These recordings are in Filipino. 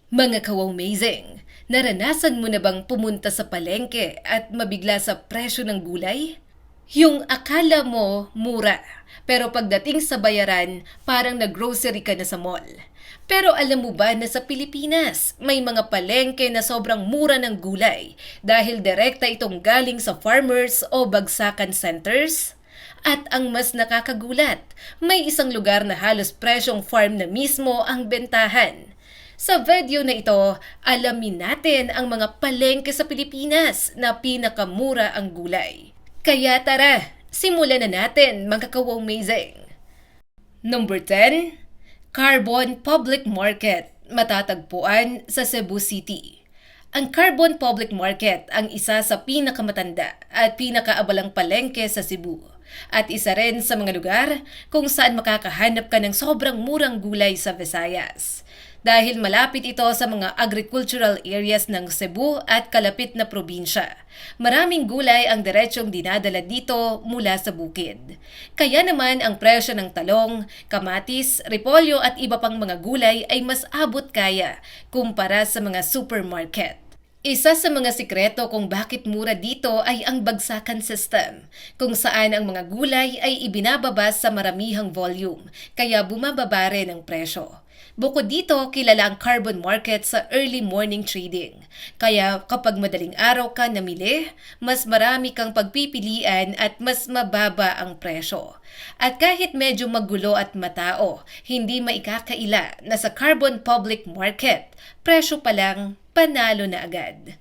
Mga ka-amazing, naranasan mo na bang pumunta sa palengke at mabigla sa presyo ng gulay? Yung akala mo mura, pero pagdating sa bayaran, parang nag-grocery ka na sa mall. Pero alam mo ba na sa Pilipinas, may mga palengke na sobrang mura ng gulay dahil direkta itong galing sa farmers o bagsakan centers? At ang mas nakakagulat, may isang lugar na halos presyong farm na mismo ang bentahan. Sa video na ito, alamin natin ang mga palengke sa Pilipinas na pinakamura ang gulay. Kaya tara, simulan na natin mga ka-amazing. Number 10, Carbon Public Market, matatagpuan sa Cebu City. Ang Carbon Public Market ang isa sa pinakamatanda at pinakaabalang palengke sa Cebu. At isa rin sa mga lugar kung saan makakahanap ka ng sobrang murang gulay sa Visayas. Dahil malapit ito sa mga agricultural areas ng Cebu at kalapit na probinsya. Maraming gulay ang diretsyong dinadala dito mula sa bukid. Kaya naman ang presyo ng talong, kamatis, repolyo at iba pang mga gulay ay mas abot kaya kumpara sa mga supermarket. Isa sa mga sikreto kung bakit mura dito ay ang bagsakan system, kung saan ang mga gulay ay ibinababa sa maramihang volume, kaya bumababa rin ang presyo. Bukod dito, kilala ang carbon market sa early morning trading. Kaya kapag madaling araw ka namili, mas marami kang pagpipilian at mas mababa ang presyo. At kahit medyo magulo at matao, hindi maikakaila na sa carbon public market, presyo pa lang panalo na agad.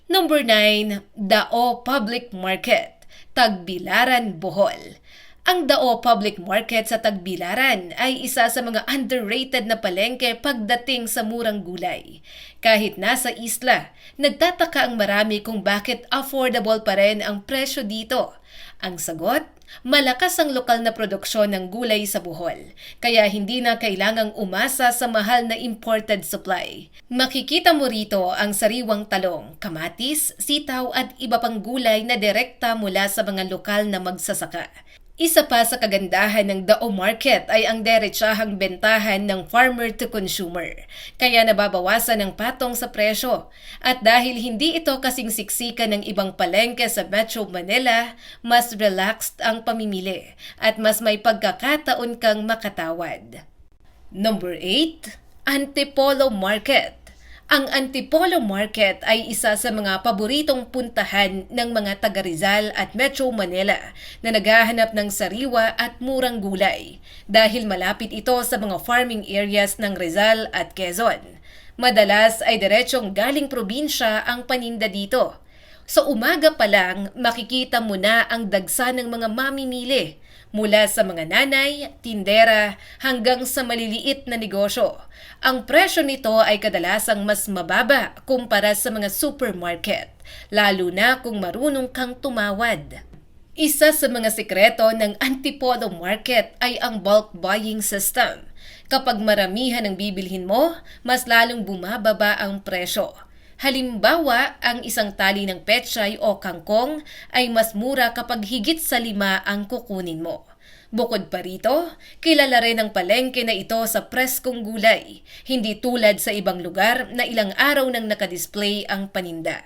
Number 9, Dao Public Market, Tagbilaran, Bohol. Ang Dao Public Market sa Tagbilaran ay isa sa mga underrated na palengke pagdating sa murang gulay. Kahit nasa isla, nagtataka ang marami kung bakit affordable pa rin ang presyo dito. Ang sagot? Malakas ang lokal na produksyon ng gulay sa Bohol, kaya hindi na kailangang umasa sa mahal na imported supply. Makikita mo rito ang sariwang talong, kamatis, sitaw at iba pang gulay na direkta mula sa mga lokal na magsasaka. Isa pa sa kagandahan ng Dao Market ay ang diretsahang bentahan ng farmer to consumer, kaya nababawasan ang patong sa presyo. At dahil hindi ito kasing siksikan ng ibang palengke sa Metro Manila, mas relaxed ang pamimili at mas may pagkakataon kang makatawad. Number 8, Antipolo Market. Ang Antipolo Market ay isa sa mga paboritong puntahan ng mga taga Rizal at Metro Manila na naghahanap ng sariwa at murang gulay dahil malapit ito sa mga farming areas ng Rizal at Quezon. Madalas ay diretsyong galing probinsya ang paninda dito. Sa umaga pa lang, makikita mo na ang dagsa ng mga mamimili mula sa mga nanay, tindera hanggang sa maliliit na negosyo. Ang presyo nito ay kadalasang mas mababa kumpara sa mga supermarket, lalo na kung marunong kang tumawad. Isa sa mga sikreto ng Antipolo Market ay ang bulk buying system. Kapag maramihan ang bibilhin mo, mas lalong bumababa ang presyo. Halimbawa, ang isang tali ng pechay o kangkong ay mas mura kapag higit sa 5 ang kukunin mo. Bukod pa rito, kilala rin ang palengke na ito sa preskong gulay, hindi tulad sa ibang lugar na ilang araw nang nakadisplay ang paninda.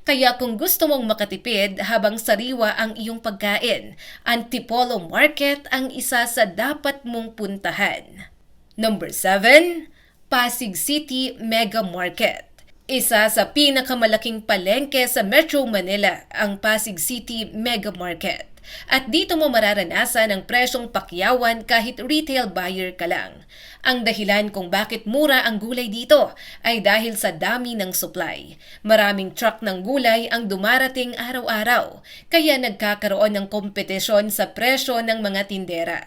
Kaya kung gusto mong makatipid habang sariwa ang iyong pagkain, Antipolo Market ang isa sa dapat mong puntahan. Number 7, Pasig City Mega Market. Isa sa pinakamalaking palengke sa Metro Manila, ang Pasig City Mega Market. At dito mo mararanasan ang presyong pakyawan kahit retail buyer ka lang. Ang dahilan kung bakit mura ang gulay dito ay dahil sa dami ng supply. Maraming truck ng gulay ang dumarating araw-araw, kaya nagkakaroon ng kompetisyon sa presyo ng mga tindera.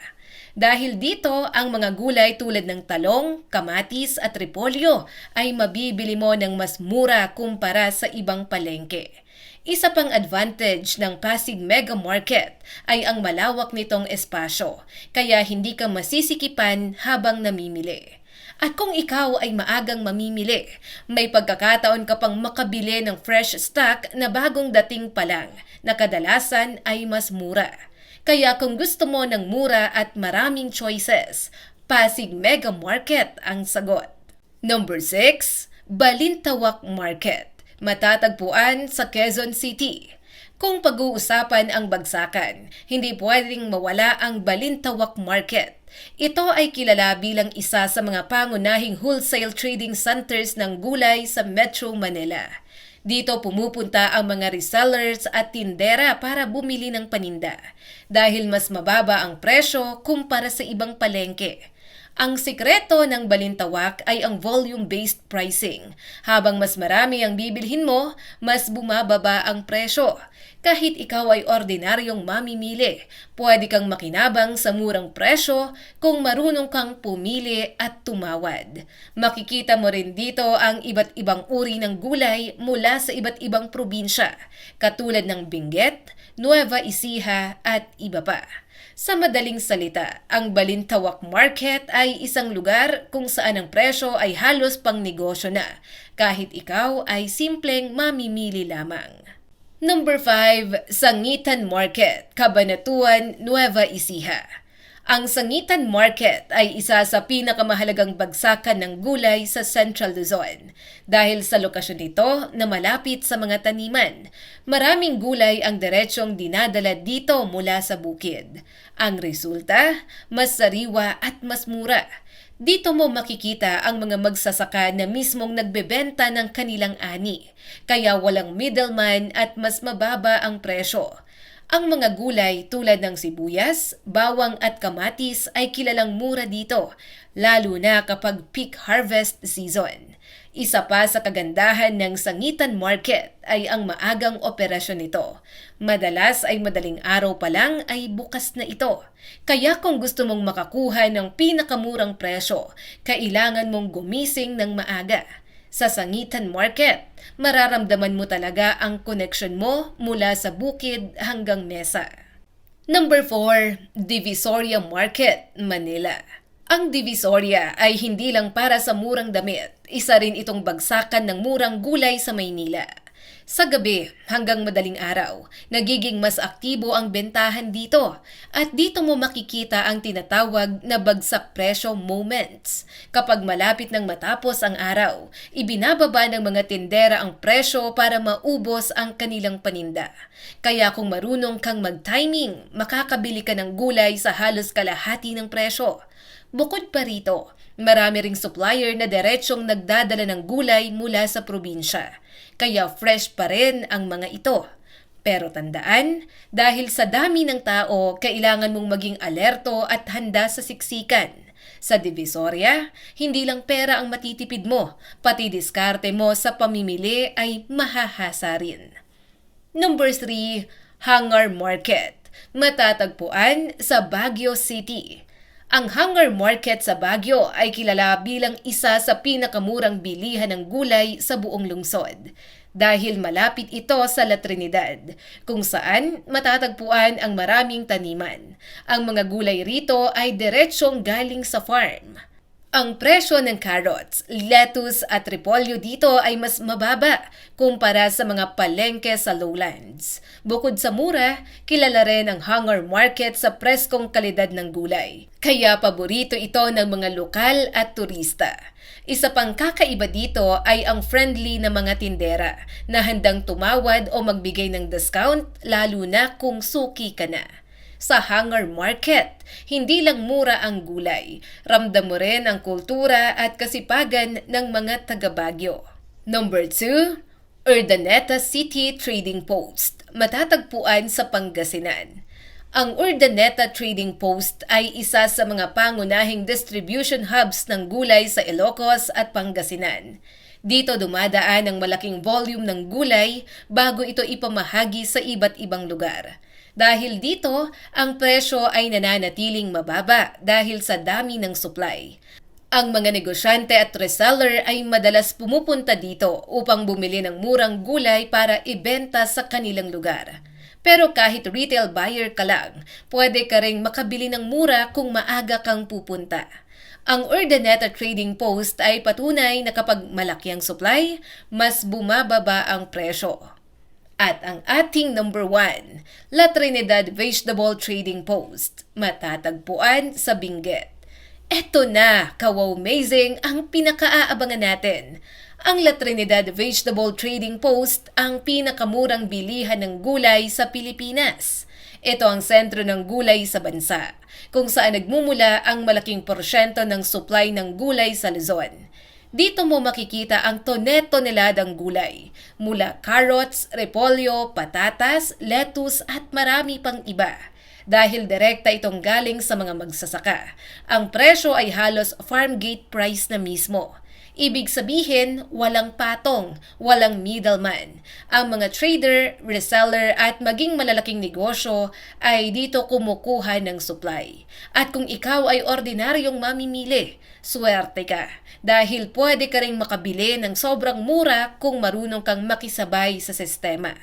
Dahil dito, ang mga gulay tulad ng talong, kamatis at repolyo ay mabibili mo ng mas mura kumpara sa ibang palengke. Isa pang advantage ng Pasig Mega Market ay ang malawak nitong espasyo, kaya hindi ka masisikipan habang namimili. At kung ikaw ay maagang mamimili, may pagkakataon ka pang makabili ng fresh stock na bagong dating pa lang, na kadalasan ay mas mura. Kaya kung gusto mo ng mura at maraming choices, Pasig Mega Market ang sagot. Number 6, Balintawak Market, matatagpuan sa Quezon City. Kung pag-uusapan ang bagsakan, hindi pwedeng mawala ang Balintawak Market. Ito ay kilala bilang isa sa mga pangunahing wholesale trading centers ng gulay sa Metro Manila. Dito pumupunta ang mga resellers at tindera para bumili ng paninda dahil mas mababa ang presyo kumpara sa ibang palengke. Ang sikreto ng Balintawak ay ang volume-based pricing. Habang mas marami ang bibilhin mo, mas bumababa ang presyo. Kahit ikaw ay ordinaryong mamimili, pwede kang makinabang sa murang presyo kung marunong kang pumili at tumawad. Makikita mo rin dito ang iba't ibang uri ng gulay mula sa iba't ibang probinsya, katulad ng Benguet, Nueva Ecija at iba pa. Sa madaling salita, ang Balintawak Market ay isang lugar kung saan ang presyo ay halos pang negosyo na, kahit ikaw ay simpleng mamimili lamang. Number 5, Sangitan Market, Cabanatuan, Nueva Ecija. Ang Sangitan Market ay isa sa pinakamahalagang bagsakan ng gulay sa Central Luzon. Dahil sa lokasyon nito na malapit sa mga taniman, maraming gulay ang diretsyong dinadala dito mula sa bukid. Ang resulta, mas sariwa at mas mura. Dito mo makikita ang mga magsasaka na mismong nagbebenta ng kanilang ani, kaya walang middleman at mas mababa ang presyo. Ang mga gulay tulad ng sibuyas, bawang at kamatis ay kilalang mura dito, lalo na kapag peak harvest season. Isa pa sa kagandahan ng Sangitan Market ay ang maagang operasyon nito. Madalas ay madaling araw pa lang ay bukas na ito. Kaya kung gusto mong makakuha ng pinakamurang presyo, kailangan mong gumising ng maaga. Sa Sangitan Market, mararamdaman mo talaga ang connection mo mula sa bukid hanggang mesa. Number 4, Divisoria Market, Manila. Ang Divisoria ay hindi lang para sa murang damit, isa rin itong bagsakan ng murang gulay sa Maynila. Sa gabi hanggang madaling araw, nagiging mas aktibo ang bentahan dito at dito mo makikita ang tinatawag na bagsak presyo moments. Kapag malapit nang matapos ang araw, ibinababa ng mga tindera ang presyo para maubos ang kanilang paninda. Kaya kung marunong kang mag-timing, makakabili ka ng gulay sa halos kalahati ng presyo. Bukod pa rito, marami ring supplier na diretsyong nagdadala ng gulay mula sa probinsya. Kaya fresh pa rin ang mga ito. Pero tandaan, dahil sa dami ng tao, kailangan mong maging alerto at handa sa siksikan. Sa Divisoria, hindi lang pera ang matitipid mo, pati diskarte mo sa pamimili ay mahahasa rin. Number 3, Hangar Market, matatagpuan sa Baguio City. Ang Hangar Market sa Baguio ay kilala bilang isa sa pinakamurang bilihan ng gulay sa buong lungsod dahil malapit ito sa La Trinidad, kung saan matatagpuan ang maraming taniman. Ang mga gulay rito ay diretsyong galing sa farm. Ang presyo ng carrots, lettuce at repolyo dito ay mas mababa kumpara sa mga palengke sa lowlands. Bukod sa mura, kilala rin ang Hangar Market sa preskong kalidad ng gulay. Kaya paborito ito ng mga lokal at turista. Isa pang kakaiba dito ay ang friendly na mga tindera na handang tumawad o magbigay ng discount lalo na kung suki ka na. Sa Hangar Market, hindi lang mura ang gulay, ramdam mo rin ang kultura at kasipagan ng mga taga-Baguio. Number 2, Urdaneta City Trading Post, matatagpuan sa Pangasinan. Ang Urdaneta Trading Post ay isa sa mga pangunahing distribution hubs ng gulay sa Ilocos at Pangasinan. Dito dumadaan ang malaking volume ng gulay bago ito ipamahagi sa iba't ibang lugar. Dahil dito, ang presyo ay nananatiling mababa dahil sa dami ng supply. Ang mga negosyante at reseller ay madalas pumupunta dito upang bumili ng murang gulay para ibenta sa kanilang lugar. Pero kahit retail buyer ka lang, pwede ka ring makabili ng mura kung maaga kang pupunta. Ang Urdaneta Trading Post ay patunay na kapag malaki ang supply, mas bumababa ang presyo. At ang ating number 1, La Trinidad Vegetable Trading Post, matatagpuan sa Benguet. Eto na, kawaw-amazing ang pinakaaabangan natin. Ang La Trinidad Vegetable Trading Post ang pinakamurang bilihan ng gulay sa Pilipinas. Ito ang sentro ng gulay sa bansa, kung saan nagmumula ang malaking porsyento ng supply ng gulay sa Luzon. Dito mo makikita ang toneladang gulay, mula carrots, repolyo, patatas, lettuce at marami pang iba. Dahil direkta itong galing sa mga magsasaka. Ang presyo ay halos farm gate price na mismo. Ibig sabihin, walang patong, walang middleman. Ang mga trader, reseller at maging malalaking negosyo ay dito kumukuha ng supply. At kung ikaw ay ordinaryong mamimili, swerte ka. Dahil pwede ka ring makabili ng sobrang mura kung marunong kang makisabay sa sistema.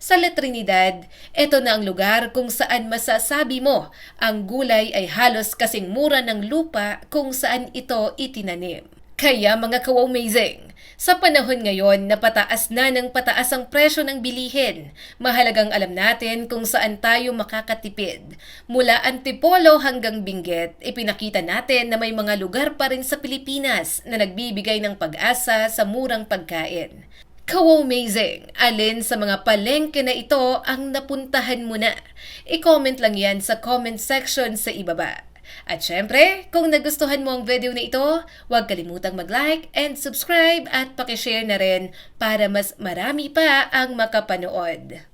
Sa La Trinidad, ito na ang lugar kung saan masasabi mo ang gulay ay halos kasing mura ng lupa kung saan ito itinanim. Kaya mga ka-amazing, sa panahon ngayon na pataas na ng pataas ang presyo ng bilihin, mahalagang alam natin kung saan tayo makakatipid. Mula Antipolo hanggang Benguet, ipinakita natin na may mga lugar pa rin sa Pilipinas na nagbibigay ng pag-asa sa murang pagkain. Ka-amazing! Alin sa mga palengke na ito ang napuntahan mo na? I-comment lang yan sa comment section sa ibaba. At syempre, kung nagustuhan mo ang video na ito, huwag kalimutang mag-like and subscribe at pakishare na rin para mas marami pa ang makapanood.